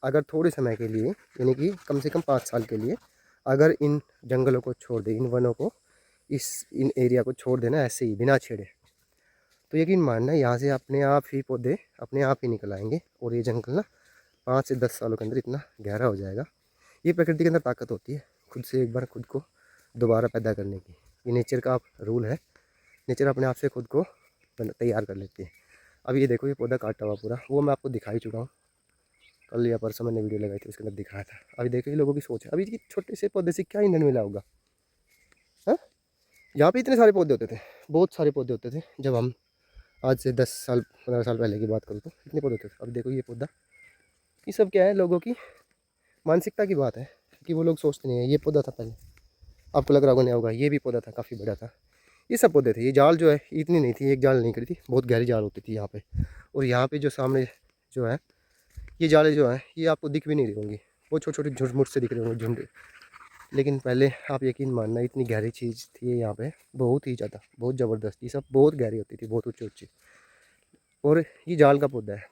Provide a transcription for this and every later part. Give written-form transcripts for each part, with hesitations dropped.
अगर थोड़े समय के लिए, यानी कि कम से कम 5 साल के लिए अगर इन जंगलों को छोड़ दें, इन वनों को, इन एरिया को छोड़ देना ऐसे ही बिना छेड़े, तो यकीन मानना यहाँ से अपने आप ही पौधे अपने आप ही निकल आएंगे और ये जंगल ना 5 से 10 सालों के अंदर इतना गहरा हो जाएगा। ये प्रकृति के अंदर ताकत होती है, खुद से एक बार खुद को दोबारा पैदा करने की। ये नेचर का रूल है, नेचर अपने आप से खुद को तैयार कर लेती है। अब ये देखो, ये पौधा काटा हुआ पूरा, वो मैं आपको दिखा ही चुका हूँ, कल या परसों मैंने वीडियो लगाई थी, उसके अंदर दिखाया था। अभी देखो ये लोगों की सोच है, अभी ये छोटे से पौधे से क्या ईंधन मिला होगा। हाँ, यहाँ पे इतने सारे पौधे होते थे, बहुत सारे पौधे होते थे जब हम आज से 10 साल 15 साल पहले की बात करूँ तो इतने पौधे होते थे। अब देखो ये पौधा, ये सब क्या है, लोगों की मानसिकता की बात है कि वो लोग सोचते नहीं है। ये पौधा था पहले, आपको लग रहा होगा नहीं होगा, ये भी पौधा था, काफ़ी बड़ा था। ये सब पौधे थे। ये जाल जो है इतनी नहीं थी, एक जाल नहीं करी थी, बहुत गहरी जाल होती थी यहाँ पे। और यहाँ पे जो सामने जो है ये जाले जो है ये आपको दिख भी नहीं रही होंगी, वो छोटे छोटे झुंड से दिख रहे होंगे, झुंड। लेकिन पहले आप यकीन मानना इतनी गहरी चीज़ थी यहाँ पे, बहुत ही ज़्यादा, बहुत ज़बरदस्त। ये सब बहुत गहरी होती थी, बहुत ऊँची ऊँची। और ये जाल का पौधा है।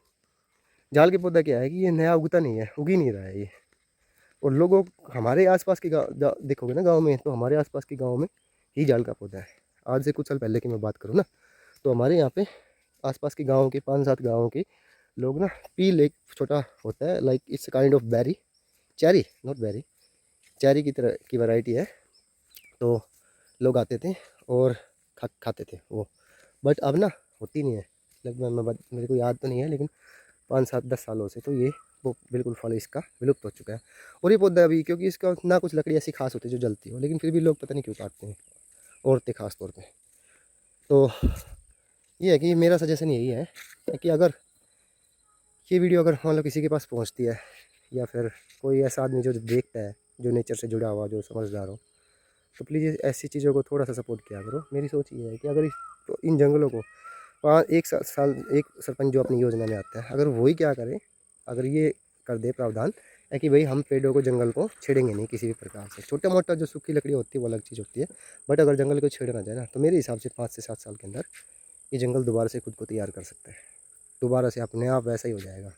जाल के पौधा क्या है कि ये नया उगता नहीं है, उग ही नहीं रहा है ये। और लोगों, हमारे आसपास के गाँव देखोगे ना, गांव में, तो हमारे आसपास के गांव में ही जाल का पौधा है। आज से कुछ साल पहले की मैं बात करूँ ना, तो हमारे यहाँ पे आसपास के गाँव के 5-7 गाँव के लोग ना, पील एक छोटा होता है, like it's kind of berry, cherry not berry, cherry की तरह की वैरायटी है। तो लोग आते थे और खाते थे वो। बट अब ना होती नहीं है, लगभग मेरे को याद तो नहीं है, लेकिन 5-7-10 सालों से तो ये वो बिल्कुल फल इसका विलुप्त हो चुका है। और ये पौधा अभी, क्योंकि इसका ना कुछ लकड़ी ऐसी खास होती है जो जलती हो, लेकिन फिर भी लोग पता नहीं क्यों काटते हैं, औरतें खास तौर पे। तो ये है कि मेरा सजेशन यही है कि अगर ये वीडियो अगर मान लो किसी के पास पहुंचती है, या फिर कोई ऐसा आदमी जो देखता है, जो नेचर से जुड़ा हुआ, जो समझदार हो, तो प्लीज़ ऐसी चीज़ों को थोड़ा सा सपोर्ट किया करो। मेरी सोच ये है कि अगर तो इन जंगलों को एक साल एक सरपंच जो अपनी योजना में आता है, अगर वही क्या करे, अगर ये कर दे प्रावधान है कि भाई हम पेड़ों को, जंगल को छेड़ेंगे नहीं किसी भी प्रकार से। छोटा मोटा जो सूखी लकड़ी होती है वो अलग चीज़ होती है, बट अगर जंगल को छेड़ा ना जाए ना, तो मेरे हिसाब से 5 से 7 साल के अंदर ये जंगल दोबारा से खुद को तैयार कर सकते हैं, दोबारा से अपने आप वैसा ही हो जाएगा।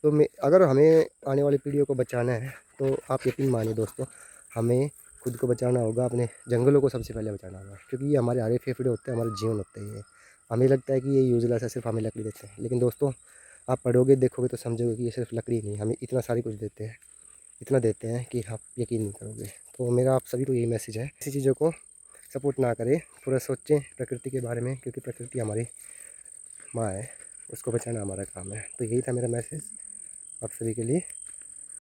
तो मैं, अगर हमें आने वाली पीढ़ियों को बचाना है, तो आप यकीन मानिए दोस्तों, हमें खुद को बचाना होगा, अपने जंगलों को सबसे पहले बचाना होगा, क्योंकि ये हमारे हरे फेफड़े होते हैं, हमारे जीवन होते हैं। ये हमें लगता है कि ये यूजलेस है, सिर्फ हमें लकड़ी देते हैं, लेकिन दोस्तों आप पढ़ोगे, देखोगे तो समझोगे कि ये सिर्फ लकड़ी नहीं, हमें इतना सारी कुछ देते हैं, इतना देते हैं कि आप यकीन नहीं करोगे। तो मेरा आप सभी को यही मैसेज है, ऐसी चीज़ों को सपोर्ट ना करें, थोड़ा सोचें प्रकृति के बारे में, क्योंकि प्रकृति हमारी माँ है, उसको बचाना हमारा काम है। तो यही था मेरा मैसेज आप सभी के लिए।